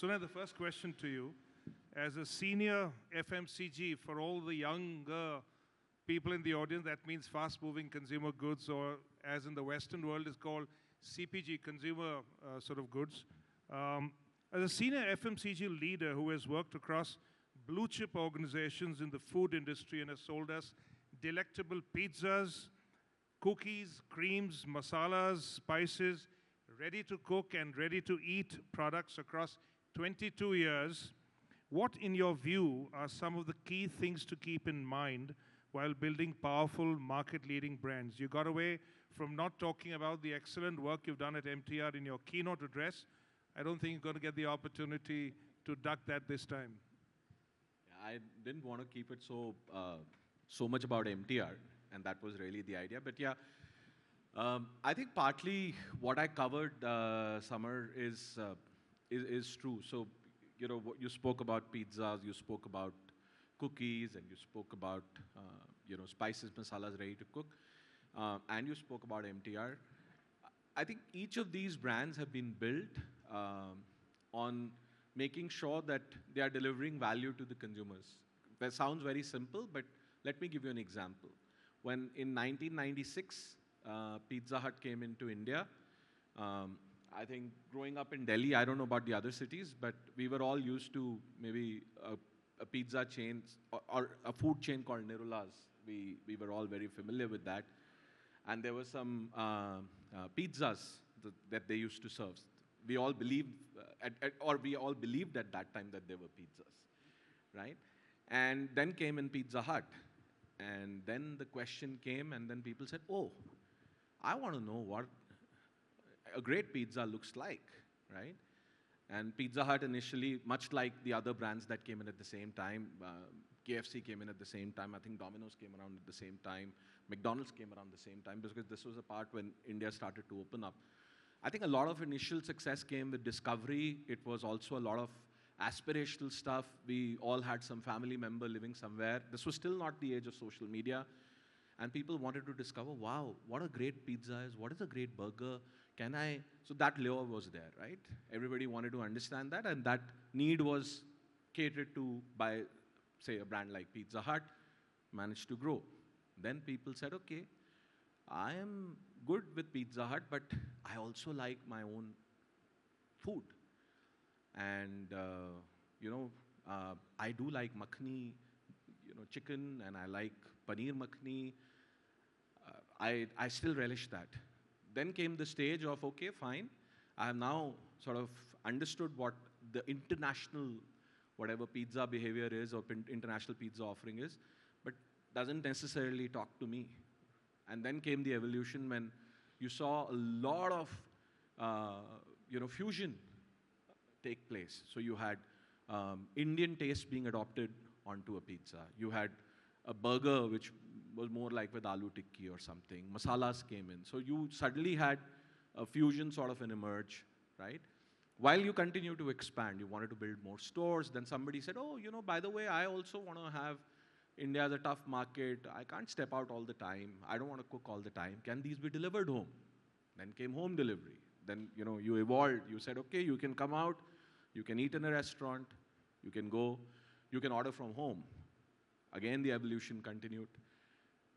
Sunay, the first question to you. As a senior FMCG, for all the younger people in the audience, that means fast-moving consumer goods, or as in the Western world is called CPG, consumer sort of goods. As a senior FMCG leader who has worked across blue chip organizations in the food industry and has sold us delectable pizzas, cookies, creams, masalas, spices, ready to cook and ready to eat products across 22 years, what in your view are some of the key things to keep in mind while building powerful market-leading brands? You got away from not talking about the excellent work you've done at MTR in your keynote address. I don't think you're going to get the opportunity to duck that this time. I didn't want to keep it so much about MTR, and that was really the idea. But yeah, I think partly what I covered, Summer, is true. So, you know, you spoke about pizzas, you spoke about cookies, and you spoke about, you know, spices, masalas ready to cook, and you spoke about MTR. I think each of these brands have been built on making sure that they are delivering value to the consumers. That sounds very simple, but let me give you an example. When in 1996, Pizza Hut came into India, I think growing up in Delhi, I don't know about the other cities, but we were all used to maybe a pizza chain or a food chain called Nirula's. We were all very familiar with that. And there were some pizzas that they used to serve. We all believed, we all believed at that time that they were pizzas, right? And then came in Pizza Hut. And then the question came, and then people said, oh, I want to know what a great pizza looks like, right? And Pizza Hut initially, much like the other brands that came in at the same time, KFC came in at the same time, I think Domino's came around at the same time, McDonald's came around the same time, because this was a part when India started to open up. I think a lot of initial success came with discovery. It was also a lot of aspirational stuff. We all had some family member living somewhere. This was still not the age of social media. And people wanted to discover, wow, what a great pizza is, what is a great burger, can I? So that lure was there, right? Everybody wanted to understand that, and that need was catered to by, say, a brand like Pizza Hut, managed to grow. Then people said, okay, I am good with Pizza Hut, but I also like my own food. And, you know, I do like makhni, you know, chicken, and I like paneer makhni. I still relish that. Then came the stage of, okay, fine. I have now sort of understood what the international, whatever pizza behavior is or international pizza offering is, but doesn't necessarily talk to me. And then came the evolution when you saw a lot of, you know, fusion take place. So you had Indian taste being adopted onto a pizza. You had a burger which was more like with aloo tikki or something. Masalas came in. So you suddenly had a fusion sort of an emerge, right? While you continue to expand, you wanted to build more stores. Then somebody said, oh, you know, by the way, I also want to have India as a tough market. I can't step out all the time. I don't want to cook all the time. Can these be delivered home? Then came home delivery. Then, you know, you evolved. You said, okay, you can come out. You can eat in a restaurant. You can go. You can order from home. Again, the evolution continued.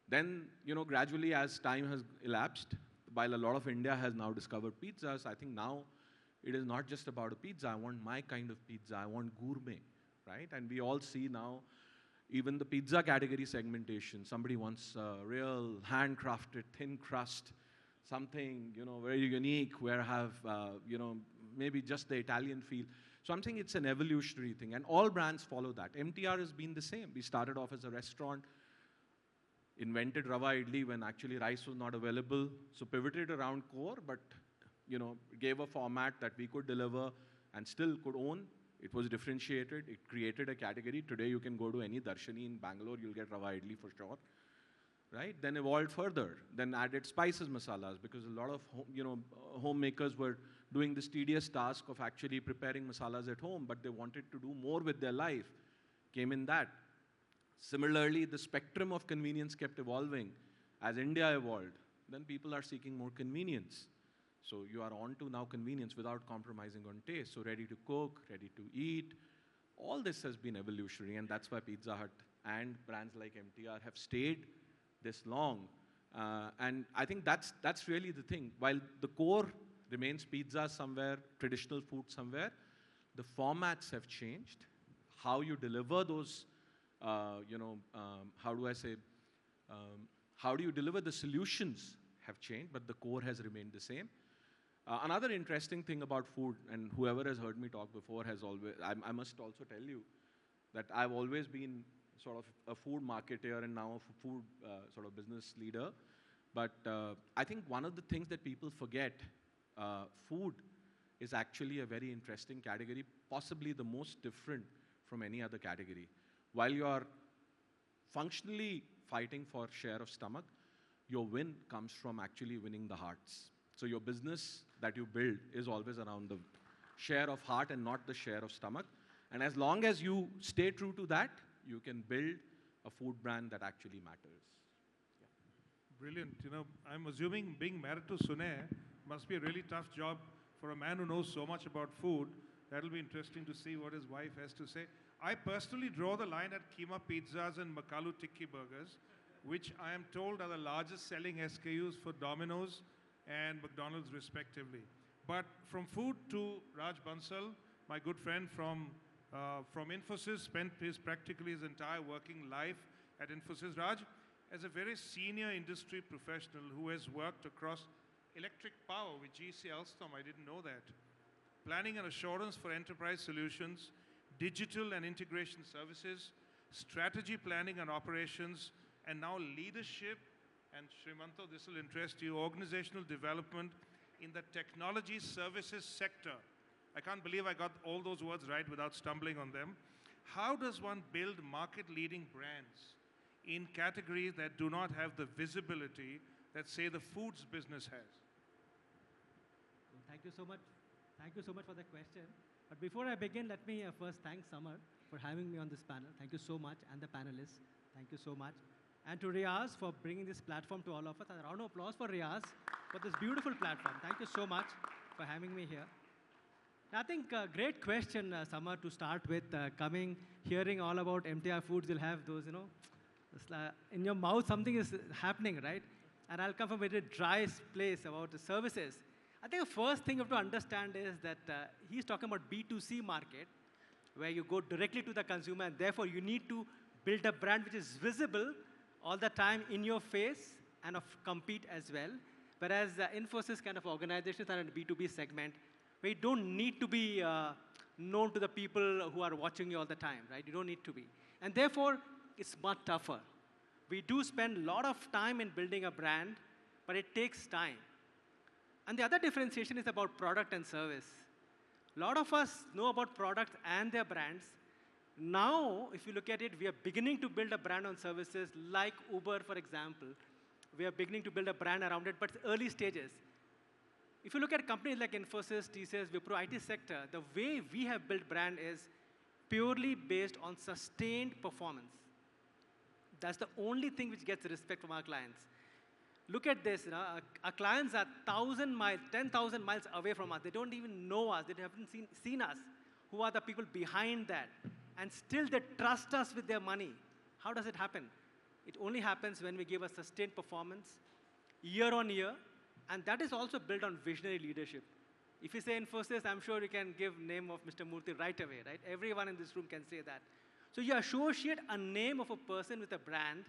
Then, you know, gradually as time has elapsed, while a lot of India has now discovered pizzas, I think now it is not just about a pizza. I want my kind of pizza. I want gourmet, right? And we all see now even the pizza category segmentation. Somebody wants real handcrafted, thin crust, something, you know, very unique, where have, you know, maybe just the Italian feel. So I'm saying it's an evolutionary thing, and all brands follow that. MTR has been the same. We started off as a restaurant, invented rava idli when actually rice was not available, so pivoted around core, but, you know, gave a format that we could deliver and still could own. It was differentiated. It created a category. Today you can go to any darshani in Bangalore, you'll get rava idli for sure. Right? Then evolved further, then added spices masalas, because a lot of homemakers were doing this tedious task of actually preparing masalas at home, but they wanted to do more with their life. Came in that. Similarly, the spectrum of convenience kept evolving. As India evolved, then people are seeking more convenience. So you are on to now convenience without compromising on taste. So ready to cook, ready to eat. All this has been evolutionary, and that's why Pizza Hut and brands like MTR have stayed this long. And I think that's really the thing. While the core remains pizza somewhere, traditional food somewhere, the formats have changed. How you deliver those, how do I say, how do you deliver the solutions have changed, but the core has remained the same. Another interesting thing about food, and whoever has heard me talk before has always, I must also tell you that I've always been sort of a food marketer and now a food sort of business leader. But I think one of the things that people forget, food is actually a very interesting category, possibly the most different from any other category. While you are functionally fighting for share of stomach, your win comes from actually winning the hearts. So your business that you build is always around the share of heart and not the share of stomach. And as long as you stay true to that, you can build a food brand that actually matters. Yeah. Brilliant. You know, I'm assuming being married to Sumay must be a really tough job for a man who knows so much about food. That'll be interesting to see what his wife has to say. I personally draw the line at Keema Pizzas and Makalu Tikki Burgers, which I am told are the largest selling SKUs for Domino's and McDonald's respectively. But from food to Raj Bansal, my good friend from Infosys, spent practically his entire working life at Infosys. Raj, as a very senior industry professional who has worked across electric power with GC Alstom, I didn't know that, planning and assurance for enterprise solutions, digital and integration services, strategy planning and operations, and now leadership, and Srimanto, this will interest you, organizational development in the technology services sector. I can't believe I got all those words right without stumbling on them. How does one build market-leading brands in categories that do not have the visibility that, say, the foods business has? Well, thank you so much. Thank you so much for the question. But before I begin, let me first thank Samar for having me on this panel. Thank you so much, and the panelists. Thank you so much. And to Riaz for bringing this platform to all of us. A round of applause for Riaz for this beautiful platform. Thank you so much for having me here. I think a great question, Samar, to start with. Hearing all about MTR Foods, you'll have those, in your mouth something is happening, right? And I'll come from a very dry place about the services. I think the first thing you have to understand is that he's talking about B2C market, where you go directly to the consumer, and therefore you need to build a brand which is visible all the time in your face and compete as well. Whereas Infosys kind of organizations are in the B2B segment, where you don't need to be known to the people who are watching you all the time, right? You don't need to be. And therefore, it's much tougher. We do spend a lot of time in building a brand, but it takes time. And the other differentiation is about product and service. A lot of us know about products and their brands. Now, if you look at it, we are beginning to build a brand on services like Uber, for example. We are beginning to build a brand around it, but it's early stages. If you look at companies like Infosys, TCS, Wipro, IT sector, the way we have built brand is purely based on sustained performance. That's the only thing which gets respect from our clients. Look at this, our clients are 1,000 miles, 10,000 miles away from us. They don't even know us. They haven't seen us. Who are the people behind that? And still they trust us with their money. How does it happen? It only happens when we give a sustained performance year on year, and that is also built on visionary leadership. If you say Infosys, I'm sure you can give name of Mr. Murthy right away, right? Everyone in this room can say that. So you associate a name of a person with a brand,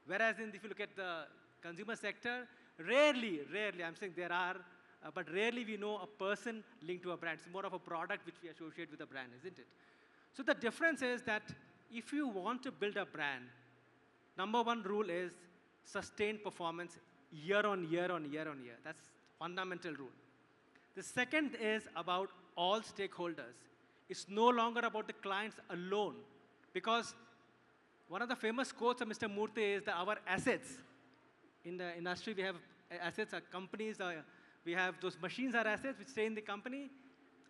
whereas if you look at the consumer sector, rarely, I'm saying there are, but rarely we know a person linked to a brand. It's more of a product which we associate with a brand, isn't it? So the difference is that if you want to build a brand, number one rule is sustained performance year on year on year on year. That's fundamental rule. The second is about all stakeholders. It's no longer about the clients alone, because one of the famous quotes of Mr. Murthy is that our assets, in the industry we have assets, our companies, we have those machines are assets which stay in the company.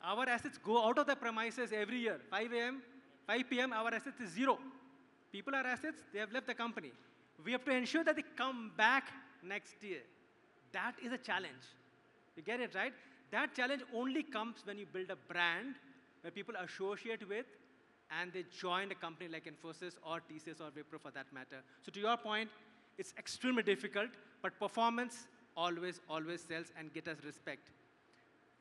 Our assets go out of the premises every year. 5 p.m., our assets is zero. People are assets, they have left the company. We have to ensure that they come back next year. That is a challenge. You get it, right? That challenge only comes when you build a brand where people associate with and they join a company like Infosys or TCS or Wipro for that matter. So to your point, it's extremely difficult, but performance always, always sells and get us respect.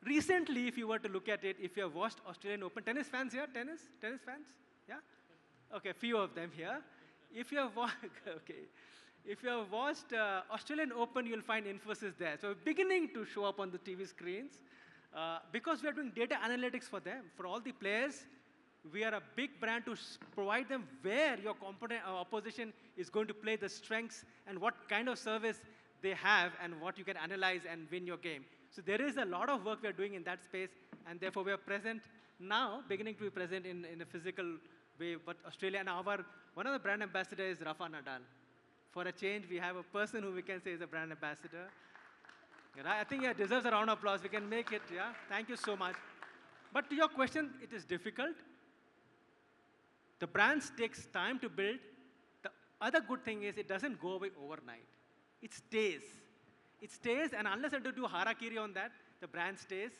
Recently, if you were to look at it, if you have watched Australian Open, tennis fans here? Tennis fans? Yeah? Okay, few of them here. If you have okay. If you have watched Australian Open, you'll find Infosys there. So beginning to show up on the TV screens. Because we are doing data analytics for them, for all the players, we are a big brand to provide them where your opposition is going to play the strengths and what kind of service they have and what you can analyze and win your game. So there is a lot of work we are doing in that space, and therefore we are present now, beginning to be present in a physical way. But Australia and one of the brand ambassadors is Rafa Nadal. For a change, we have a person who we can say is a brand ambassador. I think he deserves a round of applause. We can make it, yeah? Thank you so much. But to your question, it is difficult. The brands takes time to build. The other good thing is it doesn't go away overnight. It stays. It stays, and unless I do harakiri on that, the brand stays.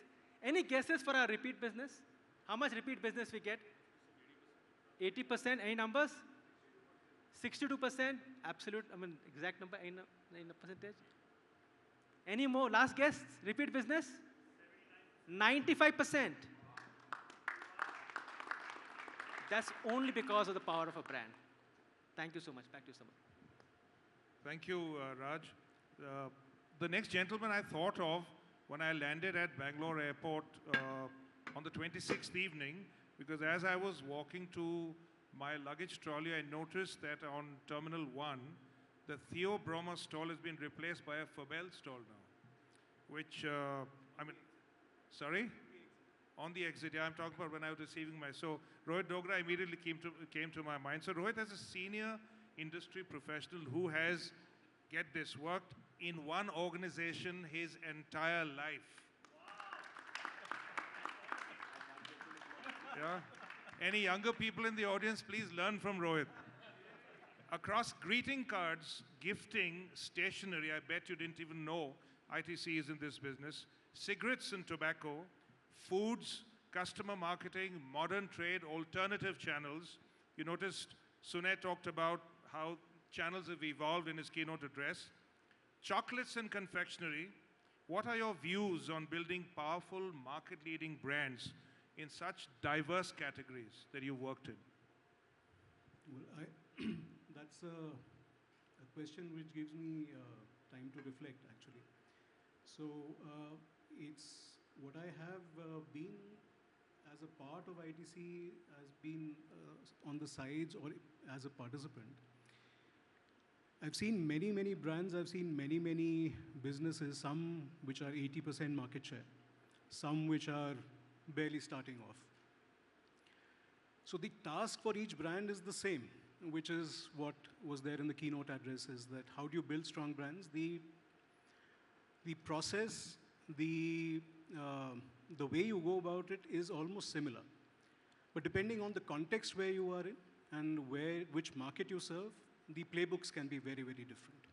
Any guesses for our repeat business? How much repeat business we get? 80%, any numbers? 62%, absolute, exact number, in a percentage? Any more? Last guess, repeat business? 95%. That's only because of the power of a brand. Thank you so much. Back to you, Sumay. Thank you, Raj. The next gentleman I thought of when I landed at Bangalore airport on the 26th evening, because as I was walking to my luggage trolley, I noticed that on Terminal 1, the Theo Broma stall has been replaced by a Fabel stall now, which, sorry? On the exit, yeah, I'm talking about when I was receiving so Rohit Dogra immediately came to my mind. So Rohit, as a senior industry professional who has, get this, worked in one organization his entire life. Yeah. Any younger people in the audience, please learn from Rohit. Across greeting cards, gifting, stationery, I bet you didn't even know ITC is in this business, cigarettes and tobacco, foods, customer marketing, modern trade, alternative channels. You noticed Sunay talked about how channels have evolved in his keynote address. Chocolates and confectionery. What are your views on building powerful market-leading brands in such diverse categories that you've worked in? Well, that's a question which gives me time to reflect, actually. So it's what I have been as a part of ITC, has been on the sides or as a participant. I've seen many, many brands, I've seen many, many businesses, some which are 80% market share, some which are barely starting off. So the task for each brand is the same, which is what was there in the keynote address, is that how do you build strong brands? The process, the way you go about it is almost similar. But depending on the context where you are in and which market you serve, the playbooks can be very, very different.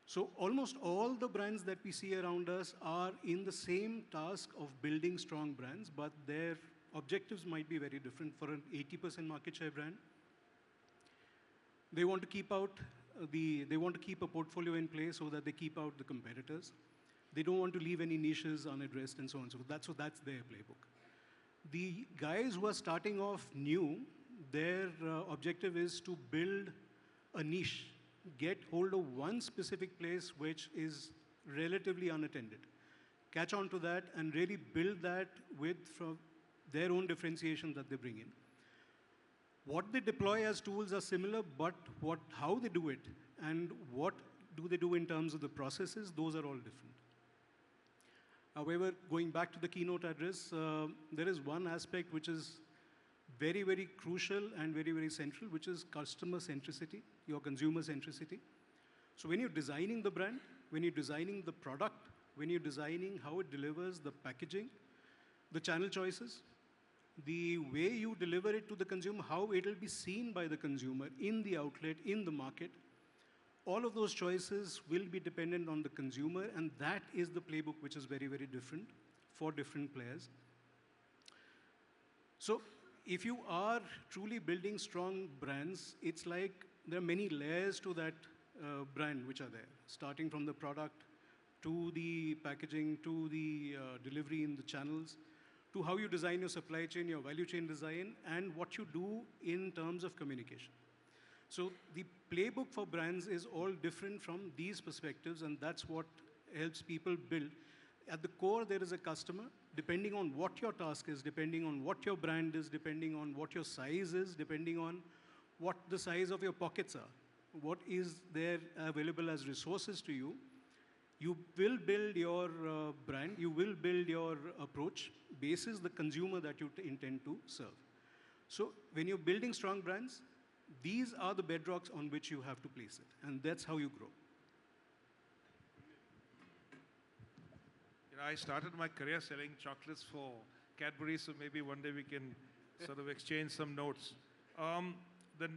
So almost all the brands that we see around us are in the same task of building strong brands, but their objectives might be very different. For an 80% market share brand, they want to keep a portfolio in place so that they keep out the competitors. They don't want to leave any niches unaddressed and so on. So that's their playbook. The guys who are starting off new, their objective is to build a niche, get hold of one specific place which is relatively unattended, catch on to that and really build that from their own differentiation that they bring in. What they deploy as tools are similar, but how they do it and what do they do in terms of the processes, those are all different. However, going back to the keynote address, there is one aspect which is very, very crucial and very, very central, which is customer centricity, your consumer centricity. So when you're designing the brand, when you're designing the product, when you're designing how it delivers, the packaging, the channel choices, the way you deliver it to the consumer, how it will be seen by the consumer in the outlet, in the market, all of those choices will be dependent on the consumer, and that is the playbook which is very, very different for different players. So if you are truly building strong brands, it's like there are many layers to that brand which are there, starting from the product to the packaging, to the delivery in the channels, to how you design your supply chain, your value chain design, and what you do in terms of communication. So the playbook for brands is all different from these perspectives, and that's what helps people build. At the core, there is a customer. Depending on what your task is, depending on what your brand is, depending on what your size is, depending on what the size of your pockets are, what is there available as resources to you, you will build your brand, you will build your approach basis the consumer that you intend to serve. So when you're building strong brands, these are the bedrocks on which you have to place it, and that's how you grow. You know, I started my career selling chocolates for Cadbury, so maybe one day we can sort of exchange some notes. The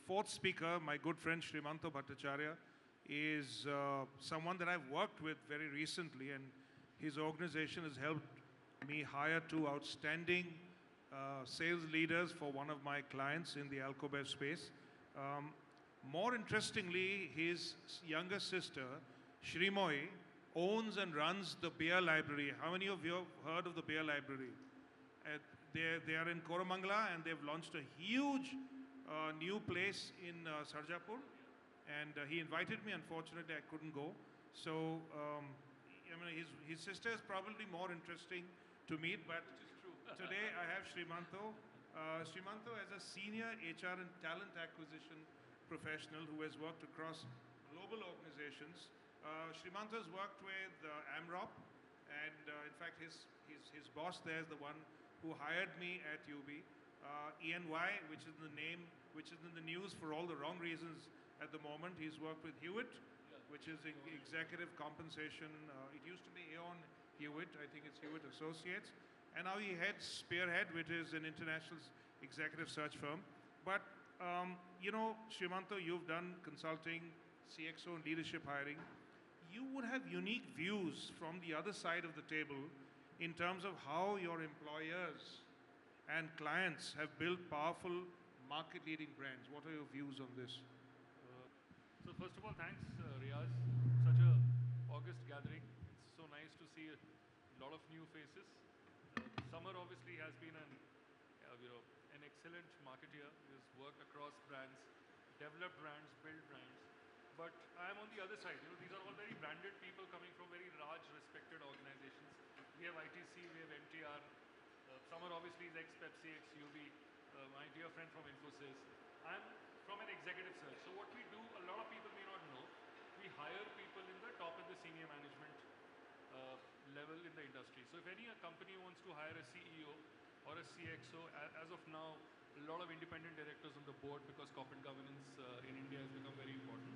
fourth speaker, my good friend Srimanto Bhattacharya, is someone that I've worked with very recently, and his organization has helped me hire two outstanding sales leaders for one of my clients in the Alcobev space. More interestingly, his younger sister, Srimoy, owns and runs the beer library. How many of you have heard of the beer library? They are in Koramangala, and they've launched a huge new place in Sarjapur. And he invited me. Unfortunately, I couldn't go. So, I mean, his sister is probably more interesting to meet, but today I have Srimanto. Srimanto as a senior HR and talent acquisition professional who has worked across global organizations. Srimanto has worked with AMROP, and in fact, his boss there is the one who hired me at UB. ENY, which is the name, which is in the news for all the wrong reasons at the moment. He's worked with Hewitt, which is executive compensation. It used to be Aon Hewitt. I think it's Hewitt Associates. And now he heads Spearhead, which is an international executive search firm. But, you know, Srimanto, you've done consulting, CXO, and leadership hiring. You would have unique views from the other side of the table in terms of how your employers and clients have built powerful market-leading brands. What are your views on this? So first of all, thanks, Riaz. Such a august gathering. It's so nice to see a lot of new faces. Summer obviously has been an excellent marketeer. He's worked across brands, developed brands, built brands. But I'm on the other side. You know, these are all very branded people coming from very large, respected organizations. We have ITC, we have MTR. Summer obviously is ex-Pepsi, ex-UB. My dear friend from Infosys. I'm from an executive search. So what we do, a lot of people may not know, we hire people in the top and the senior management level in the industry. So if any company wants to hire a CEO or a CXO, as of now, a lot of independent directors on the board because corporate governance in India has become very important.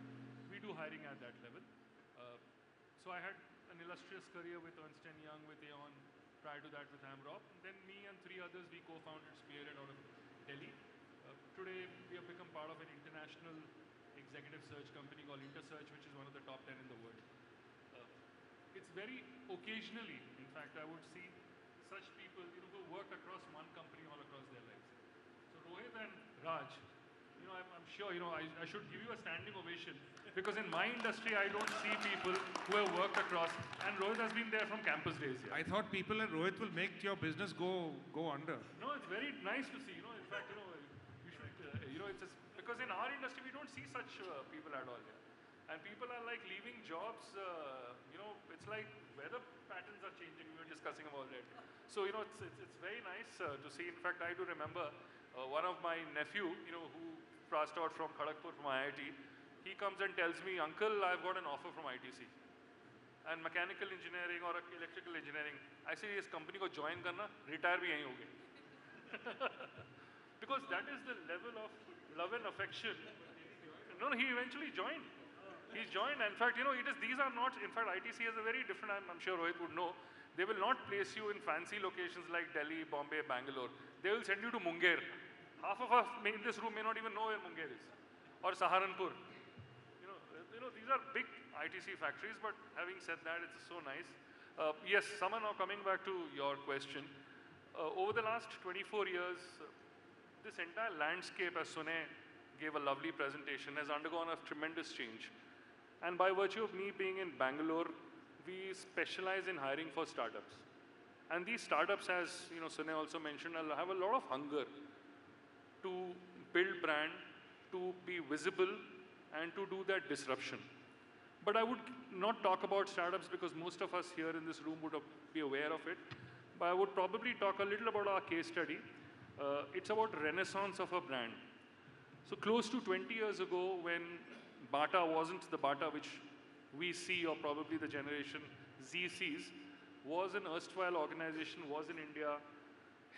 We do hiring at that level. So I had an illustrious career with Ernst & Young, with Aon, prior to that with AMROP. Then me and three others, we co-founded Spearhead out of Delhi. Today, we have become part of an international executive search company called InterSearch, which is one of the top 10 in the world. It's very occasionally, in fact, I would see such people, you know, who work across one company all across their lives. So Rohit and Raj, you know, I'm sure, you know, I should give you a standing ovation because in my industry, I don't see people who have worked across, and Rohit has been there from campus days. Yeah. I thought people at Rohit will make your business go under. No, it's very nice to see, you know, in fact, you know, you should, you know, it's just, because in our industry, we don't see such people at all. Yeah. And people are like leaving jobs, you know, it's like weather patterns are changing. We were discussing about that. So, you know, it's very nice to see. In fact, I do remember one of my nephew, you know, who passed out from Kharagpur from IIT. He comes and tells me, Uncle, I've got an offer from ITC. And mechanical engineering or electrical engineering. I said, this company ko join karna, retire bhi yahin hoge. Because that is the level of love and affection. No, he eventually joined. He's joined. In fact, you know, these are not, in fact, ITC is a very different, I'm sure Rohit would know. They will not place you in fancy locations like Delhi, Bombay, Bangalore. They will send you to Munger. Half of us in this room may not even know where Munger is. Or Saharanpur. You know, these are big ITC factories, but having said that, it's so nice. Yes, Sama, now coming back to your question. Over the last 24 years, this entire landscape, as Sune gave a lovely presentation, has undergone a tremendous change. And by virtue of me being in Bangalore, we specialize in hiring for startups. And these startups, as Sune also mentioned, have a lot of hunger to build brand, to be visible, and to do that disruption. But I would not talk about startups because most of us here in this room would be aware of it. But I would probably talk a little about our case study. It's about renaissance of a brand. So close to 20 years ago, when Bata wasn't the Bata which we see, or probably the generation Z sees, was an erstwhile organization, was in India,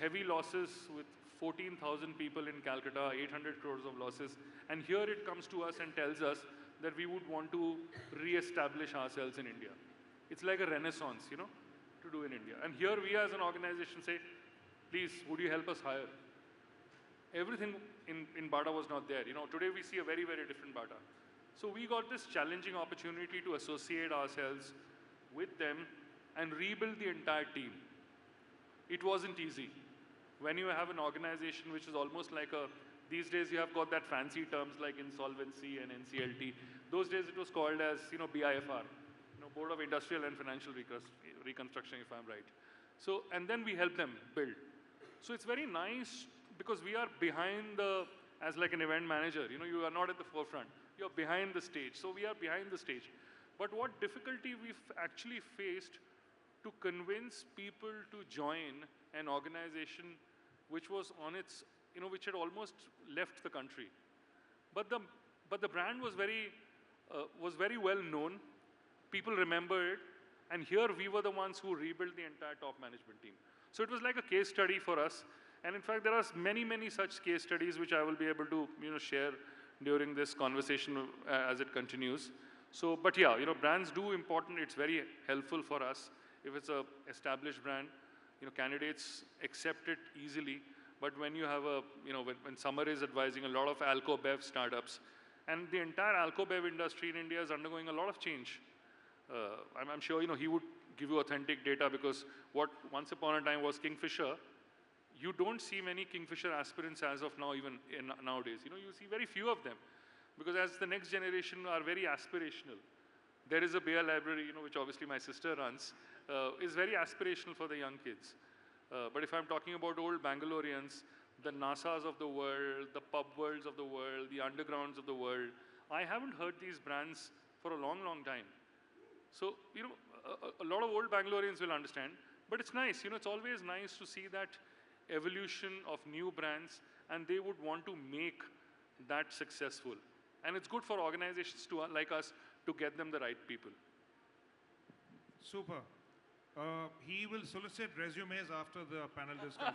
heavy losses with 14,000 people in Calcutta, 800 crores of losses. And here it comes to us and tells us that we would want to re-establish ourselves in India. It's like a renaissance, to do in India. And here we as an organization say, please, would you help us hire? Everything in Bata was not there. Today we see a very, very different Bata. So we got this challenging opportunity to associate ourselves with them and rebuild the entire team. It wasn't easy. When you have an organization which is almost like these days you have got that fancy terms like insolvency and NCLT. Those days it was called as, BIFR, Board of Industrial and Financial Reconstruction, if I'm right. So, and then we help them build. So it's very nice because we are behind as like an event manager, you are not at the forefront. You're behind the stage. So we are behind the stage. But what difficulty we've actually faced to convince people to join an organization which was on its, which had almost left the country. But the brand was very well known. People remember it. And here we were the ones who rebuilt the entire top management team. So it was like a case study for us. And in fact, there are many, many such case studies which I will be able to, share during this conversation as it continues. So, but yeah, brands do important. It's very helpful for us. If it's a established brand, candidates accept it easily. But when you have when Samar is advising a lot of Alco-Bev startups, and the entire Alco-Bev industry in India is undergoing a lot of change. I'm sure, he would give you authentic data because what once upon a time was Kingfisher, you don't see many Kingfisher aspirants as of now, even nowadays. You see very few of them because as the next generation are very aspirational. There is a beer library, which obviously my sister runs, is very aspirational for the young kids. But if I'm talking about old Bangaloreans, the NASAs of the world, the pub worlds of the world, the undergrounds of the world, I haven't heard these brands for a long, long time. So, a lot of old Bangaloreans will understand, but it's nice, it's always nice to see that evolution of new brands, and they would want to make that successful. And it's good for organizations like us to get them the right people. Super. He will solicit resumes after the panel discussion.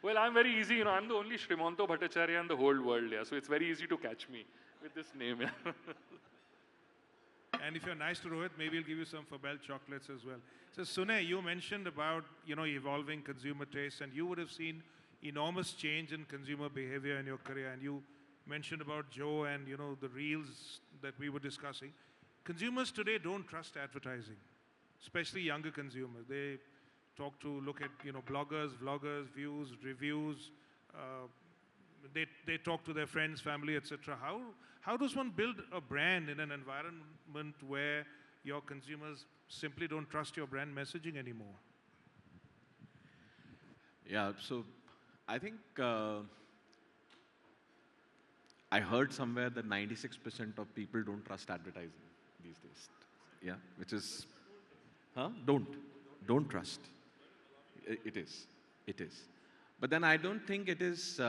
Well, I'm very easy, I'm the only Srimanto Bhattacharya in the whole world, so it's very easy to catch me with this name. And if you're nice to Rohit, maybe he'll give you some Fabel chocolates as well. So Sune, you mentioned about, evolving consumer tastes, and you would have seen enormous change in consumer behavior in your career. And you mentioned about Joe and, the reels that we were discussing. Consumers today don't trust advertising, especially younger consumers. They look at, bloggers, vloggers, views, reviews. They talk to their friends, family, etc. How does one build a brand in an environment where your consumers simply don't trust your brand messaging anymore? Yeah, so I think I heard somewhere that 96% of people don't trust advertising these days. Yeah, which is, don't trust. It is. But then I don't think it is,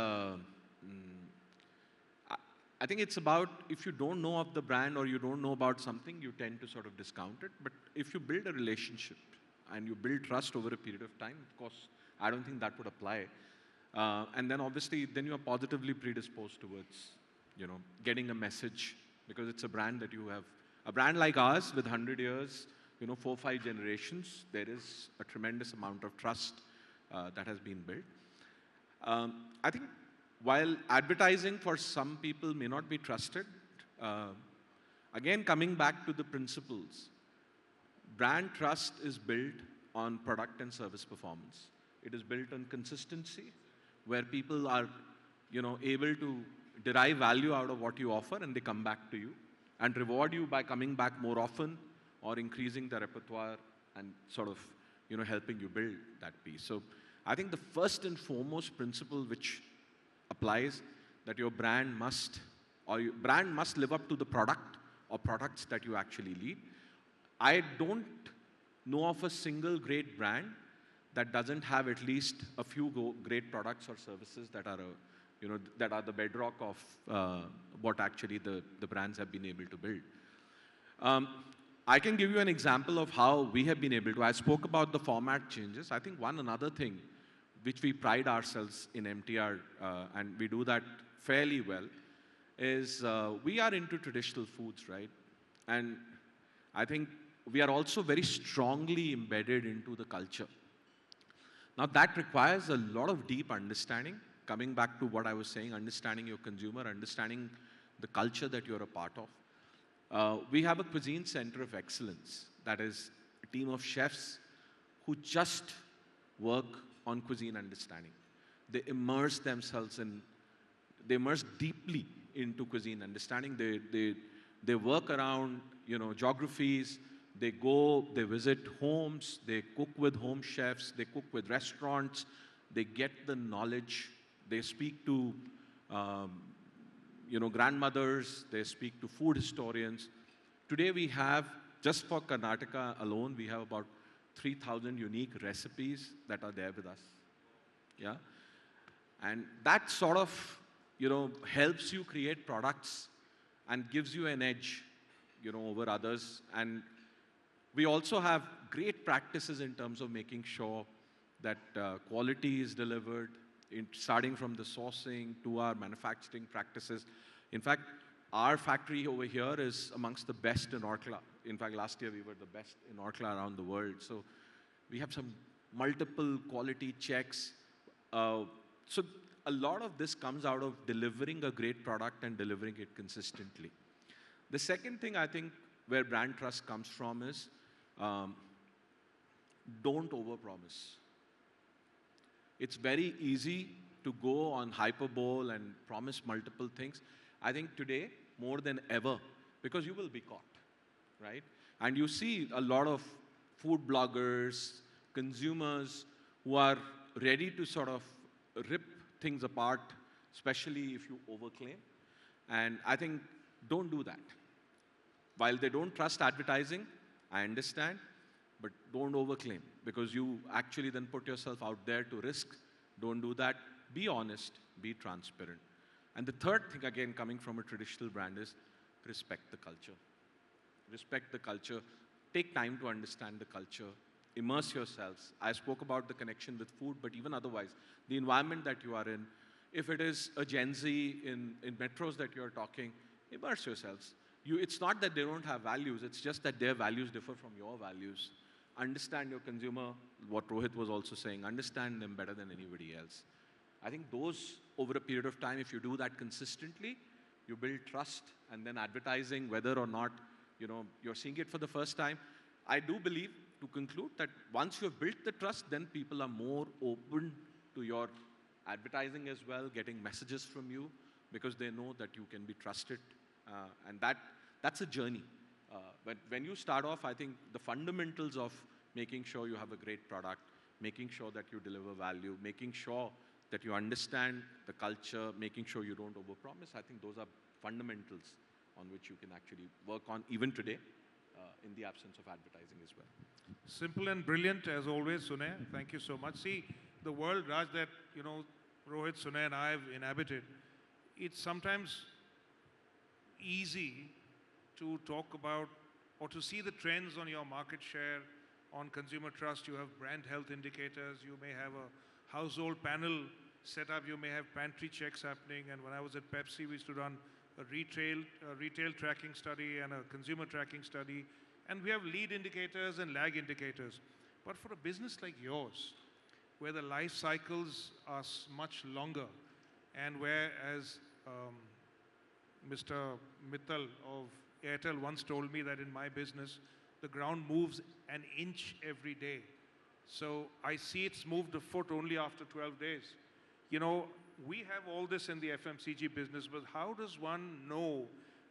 I think it's about if you don't know of the brand or you don't know about something, you tend to sort of discount it. But if you build a relationship and you build trust over a period of time, of course, I don't think that would apply. And then obviously, then you are positively predisposed towards, getting a message because it's a brand that you have. A brand like ours with 100 years, 4, 5 generations, there is a tremendous amount of trust that has been built. I think while advertising for some people may not be trusted, Again, coming back to the principles, brand trust is built on product and service performance. It is built on consistency, where people are, able to derive value out of what you offer, and they come back to you and reward you by coming back more often or increasing the repertoire and sort of, helping you build that piece. So I think the first and foremost principle which applies that your brand must live up to the product or products that you actually lead. I don't know of a single great brand that doesn't have at least a few great products or services that are that are the bedrock of what actually the brands have been able to build. I can give you an example of how we have been able to. I spoke about the format changes. I think another thing which we pride ourselves in MTR, and we do that fairly well, is we are into traditional foods, right? And I think we are also very strongly embedded into the culture. Now that requires a lot of deep understanding, coming back to what I was saying, understanding your consumer, understanding the culture that you're a part of. We have a cuisine center of excellence, that is a team of chefs who just work on cuisine understanding. They immerse themselves they immerse deeply into cuisine understanding. They work around, geographies. They go, they visit homes, they cook with home chefs, they cook with restaurants, they get the knowledge, they speak to, grandmothers, they speak to food historians. Today we have, just for Karnataka alone, we have about 3,000 unique recipes that are there with us. Yeah? And that sort of, helps you create products and gives you an edge, over others. And we also have great practices in terms of making sure that quality is delivered, starting from the sourcing to our manufacturing practices. In fact, our factory over here is amongst the best in Orkla. In fact, last year we were the best in Orkla around the world. So we have some multiple quality checks. So a lot of this comes out of delivering a great product and delivering it consistently. The second thing I think where brand trust comes from is don't overpromise. It's very easy to go on hyperbole and promise multiple things. I think today, more than ever, because you will be caught, right? And you see a lot of food bloggers, consumers who are ready to sort of rip things apart, especially if you overclaim. And I think don't do that. While they don't trust advertising, I understand, but don't overclaim, because you actually then put yourself out there to risk. Don't do that. Be honest, be transparent. And the third thing, again, coming from a traditional brand, is respect the culture. Respect the culture. Take time to understand the culture. Immerse yourselves. I spoke about the connection with food, but even otherwise, the environment that you are in, if it is a Gen Z in metros that you're talking, immerse yourselves. It's not that they don't have values, it's just that their values differ from your values. Understand your consumer, what Rohit was also saying, understand them better than anybody else. I think those, over a period of time, if you do that consistently, you build trust, and then advertising, whether or not you're seeing it for the first time. I do believe, to conclude, that once you've built the trust, then people are more open to your advertising as well, getting messages from you, because they know that you can be trusted. And that's a journey. But when you start off, I think the fundamentals of making sure you have a great product, making sure that you deliver value, making sure that you understand the culture, making sure you don't overpromise, I think those are fundamentals on which you can actually work on even today in the absence of advertising as well. Simple and brilliant as always, Sunay. Thank you so much. See, the world, Raj, that Rohit, Sunay and I have inhabited, it's sometimes easy to talk about or to see the trends on your market share, on consumer trust. You have brand health indicators, you may have a household panel set up, you may have pantry checks happening. And when I was at Pepsi, we used to run a retail tracking study and a consumer tracking study. And we have lead indicators and lag indicators. But for a business like yours, where the life cycles are much longer, and where, as Mr. Mittal of Airtel once told me that in my business, the ground moves an inch every day. So I see it's moved a foot only after 12 days. You know, we have all this in the FMCG business, but how does one know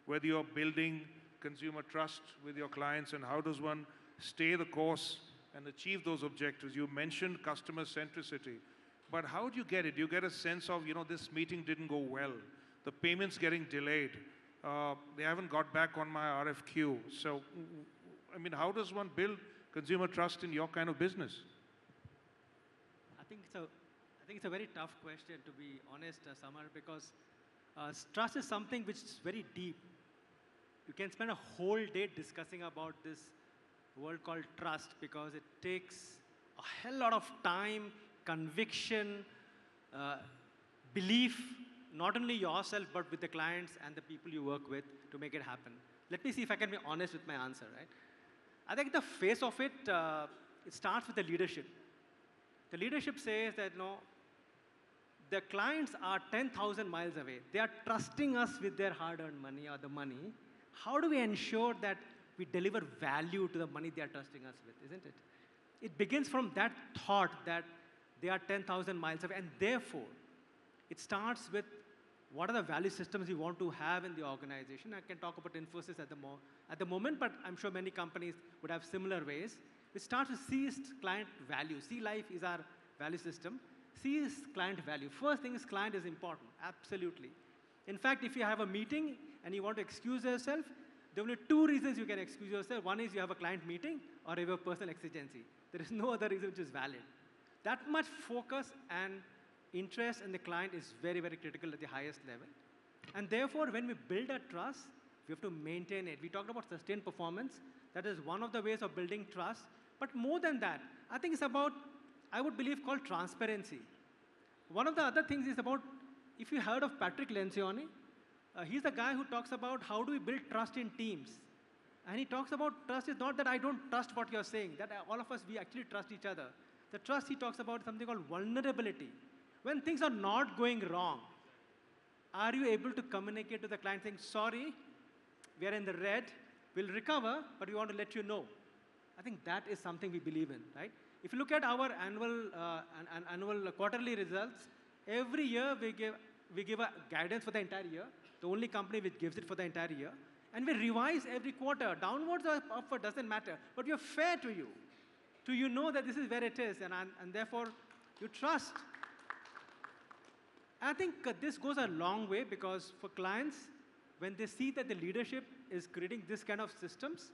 whether you're building consumer trust with your clients, and how does one stay the course and achieve those objectives? You mentioned customer centricity, but how do you get it? You get a sense of, you know, this meeting didn't go well, the payment's getting delayed, they haven't got back on my RFQ. So, I mean, how does one build consumer trust in your kind of business? I think it's a very tough question, to be honest, Samar, because trust is something which is very deep. You can spend a whole day discussing about this word called trust, because it takes a hell lot of time, conviction, belief, not only yourself, but with the clients and the people you work with to make it happen. Let me see if I can be honest with my answer, right? I think the face of it, it starts with the leadership. The leadership says that, no, the clients are 10,000 miles away. They are trusting us with their hard-earned money or the money. How do we ensure that we deliver value to the money they are trusting us with, isn't it? It begins from that thought that they are 10,000 miles away, and therefore, it starts with what are the value systems you want to have in the organization. I can talk about Infosys at the moment, but I'm sure many companies would have similar ways. It starts with C is client value. C life is our value system. C is client value. First thing is client is important, absolutely. In fact, if you have a meeting and you want to excuse yourself, there will be two reasons you can excuse yourself. One is you have a client meeting or you have a personal exigency. There is no other reason which is valid. That much focus and interest in the client is very, very critical at the highest level. And therefore, when we build a trust, we have to maintain it. We talked about sustained performance. That is one of the ways of building trust. But more than that, I think it's about, I would believe, called transparency. One of the other things is about, if you heard of Patrick Lencioni, he's the guy who talks about how do we build trust in teams. And he talks about trust is not that I don't trust what you're saying, that all of us, we actually trust each other. The trust he talks about is something called vulnerability. When things are not going wrong, are you able to communicate to the client saying, sorry, we are in the red, we'll recover, but we want to let you know. I think that is something we believe in, right? If you look at our annual quarterly results, every year we give a guidance for the entire year, the only company which gives it for the entire year, and we revise every quarter, downwards or upward, doesn't matter, but we are fair to you. So you know that this is where it is, and therefore you trust. I think this goes a long way, because for clients, when they see that the leadership is creating this kind of systems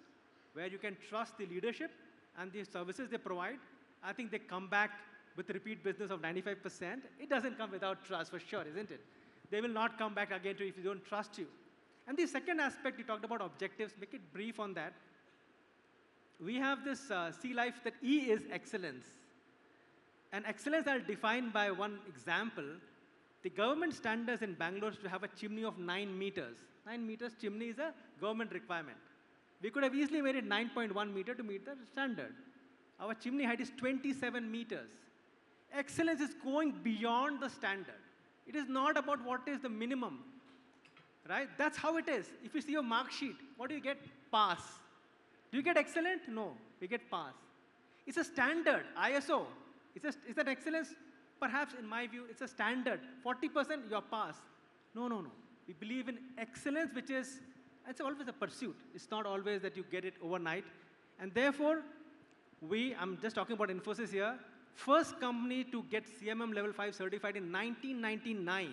where you can trust the leadership and the services they provide, I think they come back with repeat business of 95%. It doesn't come without trust, for sure, isn't it? They will not come back again to you if you don't trust you. And the second aspect, you talked about objectives, make it brief on that. We have this C life that E is excellence. And excellence are defined by one example. The government standards in Bangalore is to have a chimney of 9 meters. 9 meters chimney is a government requirement. We could have easily made it 9.1 meter to meet the standard. Our chimney height is 27 meters. Excellence is going beyond the standard. It is not about what is the minimum, right? That's how it is. If you see your mark sheet, what do you get? Pass. Do you get excellent? No, we get pass. It's a standard, ISO. Is that excellence? Perhaps in my view, it's a standard. 40% you're pass. No. We believe in excellence, which is, it's always a pursuit. It's not always that you get it overnight. And therefore, I'm just talking about Infosys here, first company to get CMM level 5 certified in 1999,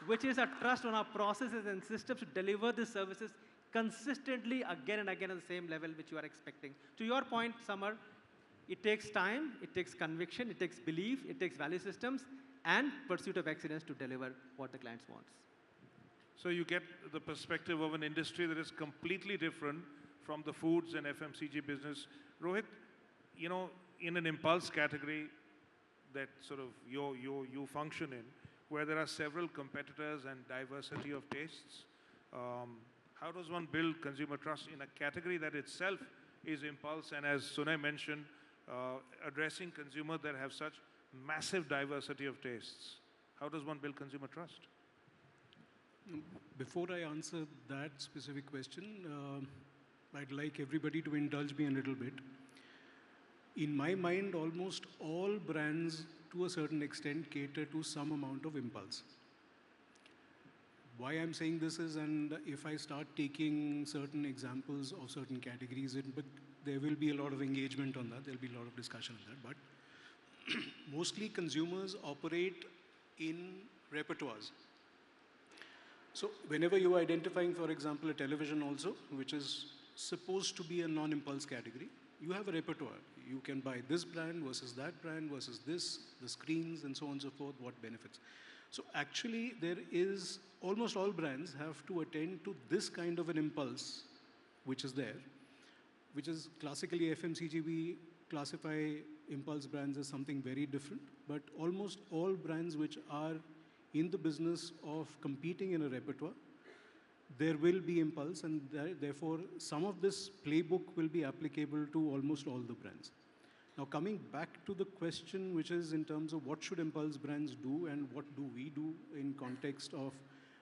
which is a trust on our processes and systems to deliver the services consistently again and again at the same level which you are expecting. To your point, Samar, it takes time, it takes conviction, it takes belief, it takes value systems, and pursuit of excellence to deliver what the clients wants. So you get the perspective of an industry that is completely different from the foods and FMCG business. Rohit, you know, in an impulse category that sort of you function in, where there are several competitors and diversity of tastes, how does one build consumer trust in a category that itself is impulse, and as Sumay mentioned, addressing consumers that have such massive diversity of tastes? How does one build consumer trust? Before I answer that specific question, I'd like everybody to indulge me a little bit. In my mind, almost all brands, to a certain extent, cater to some amount of impulse. Why I'm saying this is, and if I start taking certain examples of certain categories, but there will be a lot of engagement on that, there'll be a lot of discussion on that, but mostly consumers operate in repertoires. So whenever you are identifying, for example, a television also, which is supposed to be a non-impulse category, you have a repertoire. You can buy this brand versus that brand versus this, the screens and so on and so forth, what benefits. So actually there is, almost all brands have to attend to this kind of an impulse which is there, which is classically FMCG, we classify impulse brands as something very different, but almost all brands which are in the business of competing in a repertoire, there will be impulse, and therefore some of this playbook will be applicable to almost all the brands. Now coming back to the question, which is in terms of what should impulse brands do and what do we do in context of,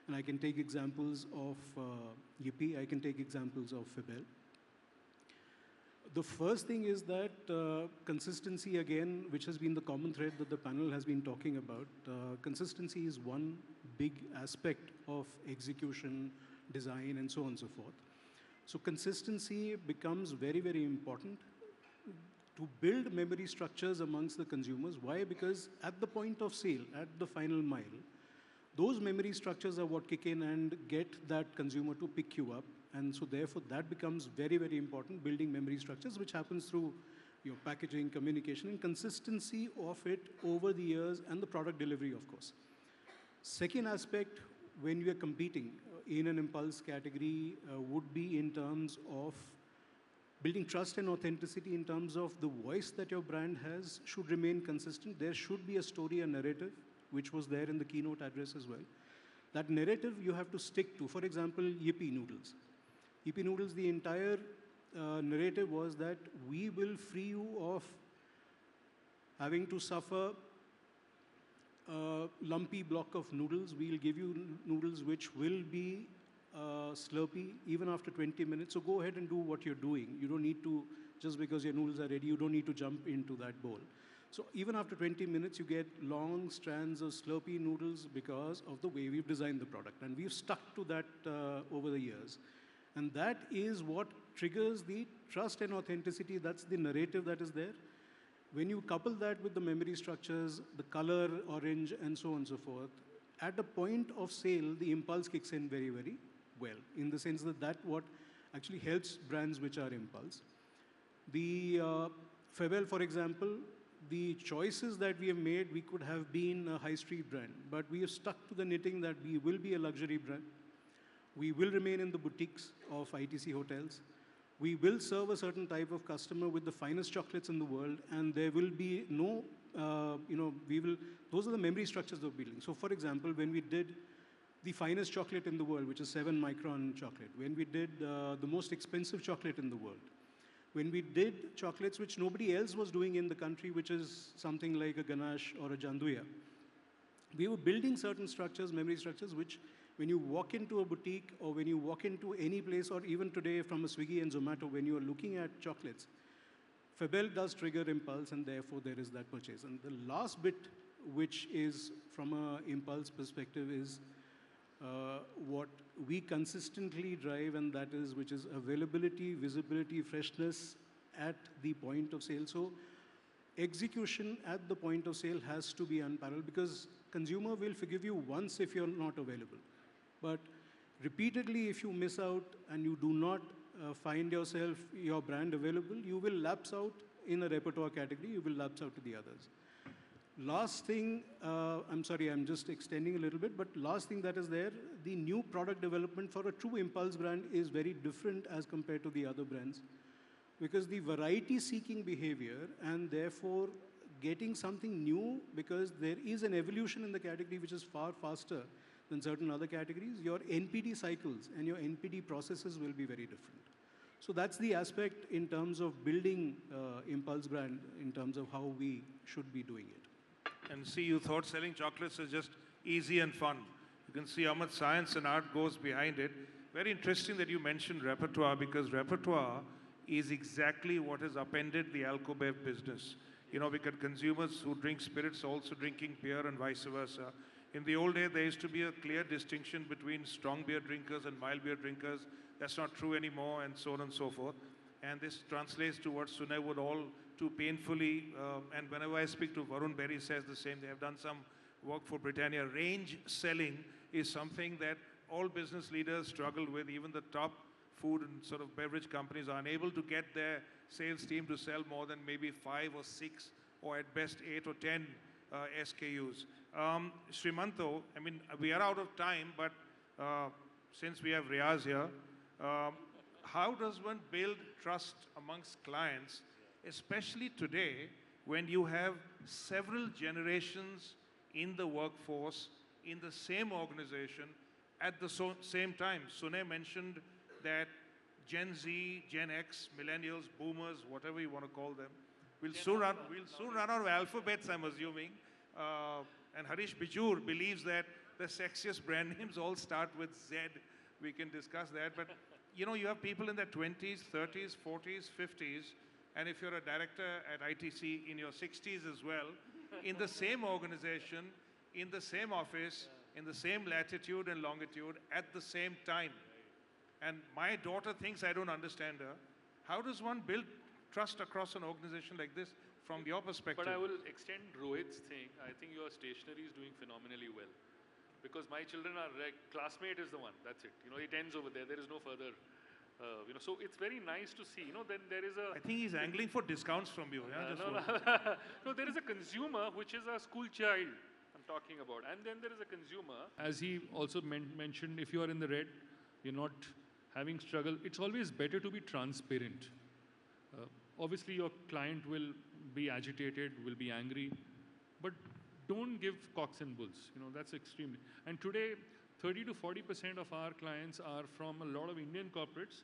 and I can take examples of Yippee, I can take examples of Fibel. The first thing is that consistency, again, which has been the common thread that the panel has been talking about. Consistency is one big aspect of execution, design, and so on and so forth. So consistency becomes very, very important to build memory structures amongst the consumers. Why? Because at the point of sale, at the final mile, those memory structures are what kick in and get that consumer to pick you up. And so therefore that becomes very, very important, building memory structures, which happens through your packaging, communication, and consistency of it over the years, and the product delivery, of course. Second aspect, when we are competing in an impulse category, would be in terms of building trust and authenticity, in terms of the voice that your brand has should remain consistent. There should be a story, a narrative, which was there in the keynote address as well. That narrative you have to stick to. For example, Yippee noodles. Yippee noodles, the entire narrative was that we will free you of having to suffer a lumpy block of noodles. We'll give you noodles which will be slurpy even after 20 minutes. So go ahead and do what you're doing. You don't need to, just because your noodles are ready, you don't need to jump into that bowl. So even after 20 minutes, you get long strands of slurpy noodles because of the way we've designed the product. And we've stuck to that over the years. And that is what triggers the trust and authenticity. That's the narrative that is there. When you couple that with the memory structures, the color, orange, and so on and so forth, at the point of sale, the impulse kicks in very, very well, in the sense that that's what actually helps brands which are impulse. The Febel, for example, the choices that we have made, we could have been a high street brand, but we have stuck to the knitting that we will be a luxury brand. We will remain in the boutiques of ITC hotels. We will serve a certain type of customer with the finest chocolates in the world, and there will be no, those are the memory structures of building. So for example, when we did the finest chocolate in the world, which is 7-micron chocolate, when we did the most expensive chocolate in the world, when we did chocolates which nobody else was doing in the country, which is something like a ganache or a janduya, we were building certain structures, memory structures, which when you walk into a boutique or when you walk into any place, or even today from a Swiggy and Zomato, when you are looking at chocolates, Febel does trigger impulse, and therefore there is that purchase. And the last bit, which is from an impulse perspective, is what we consistently drive, and that is, which is availability, visibility, freshness at the point of sale. So execution at the point of sale has to be unparalleled, because consumer will forgive you once if you're not available. But repeatedly, if you miss out and you do not find yourself, your brand available, you will lapse out in a repertoire category, you will lapse out to the others. Last thing, I'm sorry, I'm just extending a little bit, but last thing that is there, the new product development for a true impulse brand is very different as compared to the other brands, because the variety-seeking behavior, and therefore getting something new, because there is an evolution in the category which is far faster than certain other categories, your NPD cycles and your NPD processes will be very different. So that's the aspect in terms of building impulse brand, in terms of how we should be doing it. And see, you thought selling chocolates is just easy and fun. You can see how much science and art goes behind it. Very interesting that you mentioned repertoire, because repertoire is exactly what has upended the alcobev business. You know, because consumers who drink spirits are also drinking beer and vice versa. In the old days, there used to be a clear distinction between strong beer drinkers and mild beer drinkers. That's not true anymore, and so on and so forth. And this translates to what Sumay would all too painfully, and whenever I speak to Varun Berry says the same. They have done some work for Britannia. Range selling is something that all business leaders struggle with. Even the top food and sort of beverage companies are unable to get their sales team to sell more than maybe 5 or 6 or at best 8 or 10 SKUs. Srimanto, I mean, we are out of time, but since we have Riaz here, how does one build trust amongst clients, especially today when you have several generations in the workforce, in the same organization, at the same time? Sumay mentioned that Gen Z, Gen X, millennials, boomers, whatever you want to call them, we'll soon run out of alphabets, I'm assuming. And Harish Bijur believes that the sexiest brand names all start with Z. We can discuss that. But, you know, you have people in their 20s, 30s, 40s, 50s, and if you're a director at ITC in your 60s as well, in the same organization, in the same office, in the same latitude and longitude, at the same time. And my daughter thinks I don't understand her. How does one build trust across an organization like this from your perspective? But I will extend Rohit's thing. I think your stationery is doing phenomenally well. Because my children are, classmate is the one, that's it. You know, it ends over there. There is no further, you know, so it's very nice to see, you know, then there is a... I think he's angling for discounts from you. Yeah, no, there is a consumer, which is a school child I'm talking about. And then there is a consumer. As he also mentioned, if you are in the red, you're not having struggle. It's always better to be transparent. Obviously, your client will be agitated, will be angry, but don't give cocks and bulls. You know, that's extremely. And today, 30 to 40% of our clients are from a lot of Indian corporates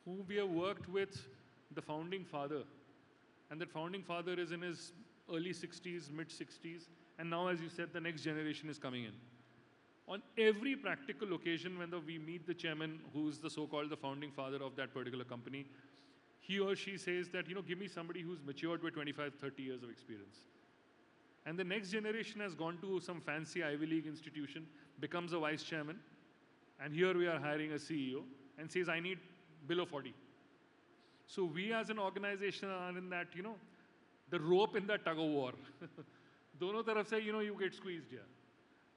who we have worked with the founding father. And that founding father is in his early 60s, mid 60s. And now, as you said, the next generation is coming in. On every practical occasion, when we meet the chairman, who's the so-called the founding father of that particular company, he or she says that, you know, give me somebody who's matured with 25, 30 years of experience. And the next generation has gone to some fancy Ivy League institution, becomes a vice chairman, and here we are hiring a CEO, and says, I need below 40. So we as an organization are in that, you know, the rope in that tug of war. Dono taraf se, you know, you get squeezed here.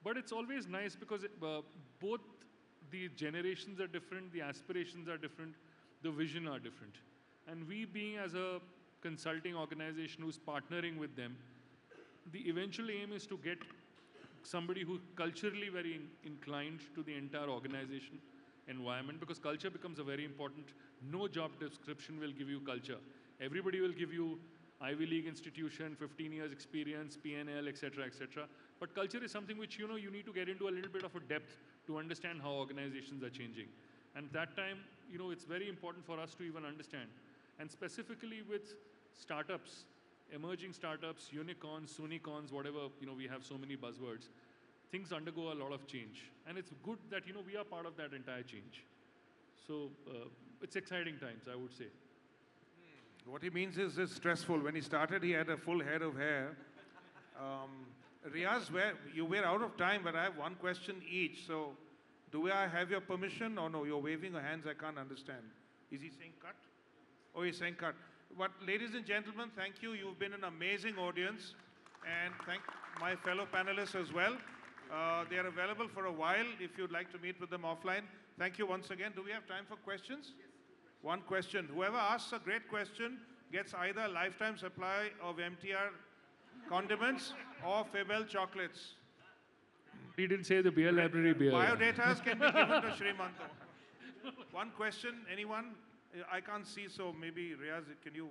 But it's always nice because both the generations are different, the aspirations are different, the vision are different. And we being as a consulting organization who's partnering with them, the eventual aim is to get somebody who's culturally very inclined to the entire organization environment, because culture becomes a very important. No job description will give you culture. Everybody will give you Ivy League institution, 15 years experience, P&L, etc., etc. But culture is something which, you know, you need to get into a little bit of a depth to understand how organizations are changing. And that time, you know, it's very important for us to even understand. And specifically with startups, emerging startups, unicorns, sunicorns, whatever, you know, we have so many buzzwords, things undergo a lot of change. And it's good that, you know, we are part of that entire change. So it's exciting times, I would say. What he means is it's stressful. When he started, he had a full head of hair. Riaz, we're out of time, but I have one question each. So do I have your permission or no? You're waving your hands, I can't understand. Is he saying cut? Oh, he's saying cut. But ladies and gentlemen, thank you. You've been an amazing audience. And thank my fellow panelists as well. They are available for a while if you'd like to meet with them offline. Thank you once again. Do we have time for questions? Yes. One question. Whoever asks a great question gets either a lifetime supply of MTR condiments or Febel chocolates. He didn't say the beer library beer. Biodatas can be given to Srimanto. One question, anyone? I can't see, so maybe Riaz, can you?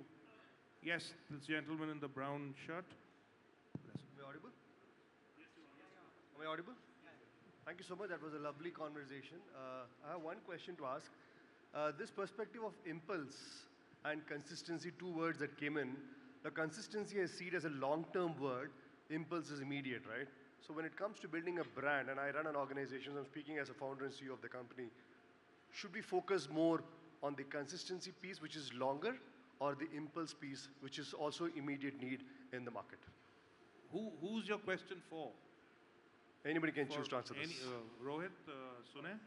Yes, this gentleman in the brown shirt. Am I audible? Am I audible? Thank you so much. That was a lovely conversation. I have one question to ask. This perspective of impulse and consistency, two words that came in. The consistency I see it as a long-term word. Impulse is immediate, right? So when it comes to building a brand, and I run an organization, I'm speaking as a founder and CEO of the company, should we focus more on the consistency piece, which is longer, or the impulse piece, which is also immediate need in the market? Who's your question for? Anybody can choose to answer this. Rohit, Sunay?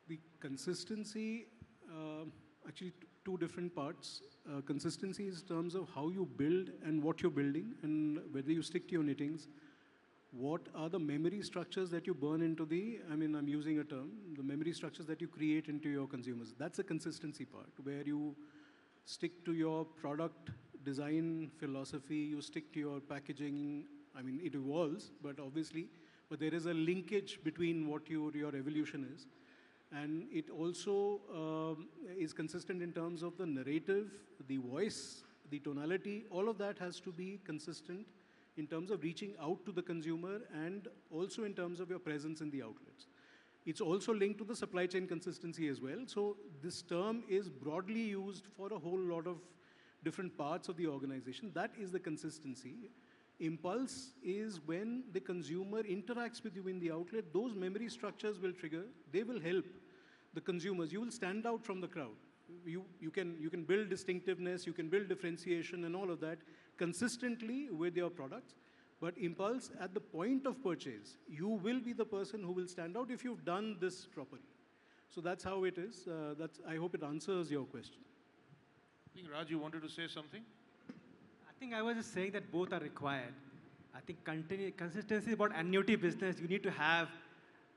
The consistency, actually two different parts. Consistency is in terms of how you build and what you're building and whether you stick to your knittings. What are the memory structures that you burn into I'm using a term, the memory structures that you create into your consumers. That's the consistency part, where you stick to your product design philosophy, you stick to your packaging. It evolves, but there is a linkage between what your evolution is. And it also is consistent in terms of the narrative, the voice, the tonality. All of that has to be consistent in terms of reaching out to the consumer and also in terms of your presence in the outlets. It's also linked to the supply chain consistency as well. So this term is broadly used for a whole lot of different parts of the organization. That is the consistency. Impulse is when the consumer interacts with you in the outlet. Those memory structures will trigger. They will help the consumers. You will stand out from the crowd. You can build distinctiveness, you can build differentiation and all of that consistently with your products. But impulse, at the point of purchase, you will be the person who will stand out if you've done this properly. So that's how it is. I hope it answers your question. I think, Raj, you wanted to say something? I think I was just saying that both are required. I think consistency is about annuity business. You need to have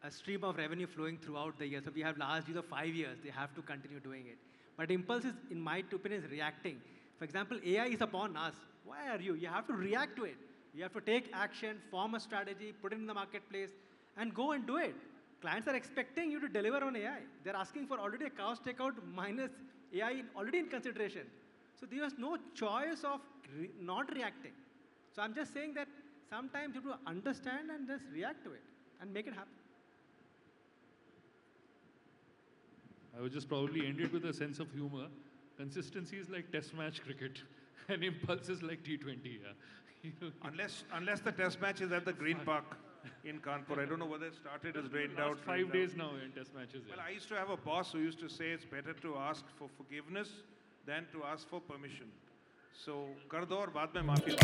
a stream of revenue flowing throughout the year. So we have last 5 years. They have to continue doing it. But impulse is, in my opinion, is reacting. For example, AI is upon us. Why are you? You have to react to it. You have to take action, form a strategy, put it in the marketplace, and go and do it. Clients are expecting you to deliver on AI. They're asking for already a cost takeout minus AI already in consideration. So there is no choice of not reacting. So I'm just saying that sometimes you have to understand and just react to it and make it happen. I would just probably end it with a sense of humor. Consistency is like test match cricket and impulse is like T20. Yeah. Unless the test match is at the Green Park in Kanpur. I don't know whether it started as rained out. 5 days now in test matches. Well, I used to have a boss who used to say it's better to ask for forgiveness than to ask for permission. So, kar do aur baad mein maafi.